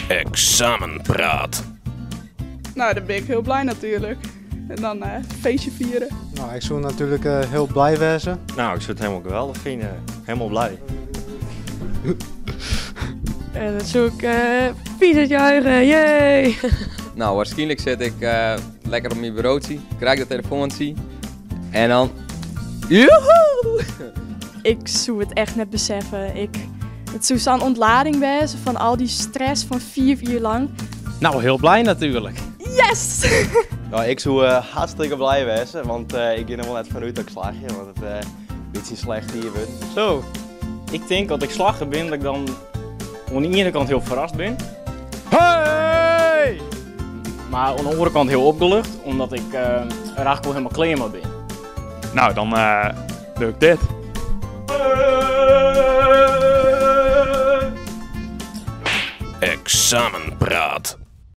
Examenpraat. Nou, dan ben ik heel blij natuurlijk. En dan een feestje vieren. Nou, ik zou natuurlijk heel blij wezen. Nou, ik zou het helemaal geweldig vinden. Helemaal blij. En dan zou ik vies juichen, jee! Nou, waarschijnlijk zit ik lekker op mijn bureautje, krijg de telefoontje en dan... Joehoe! Ik zou het echt net beseffen. Het zou zo'n ontlading wezen van al die stress van 4 uur lang. Nou, heel blij natuurlijk. Yes! Nou, ik zou hartstikke blij wezen, want ik ging er wel net vanuit dat ik slag je, want het beetje slecht hier wordt. Zo, ik denk dat ik slager ben, dat ik dan aan de ene kant heel verrast ben. Hey! Maar aan de andere kant heel opgelucht, omdat ik er eigenlijk wel helemaal klaar mee ben. Nou, dan doe ik dit. Examenpraat.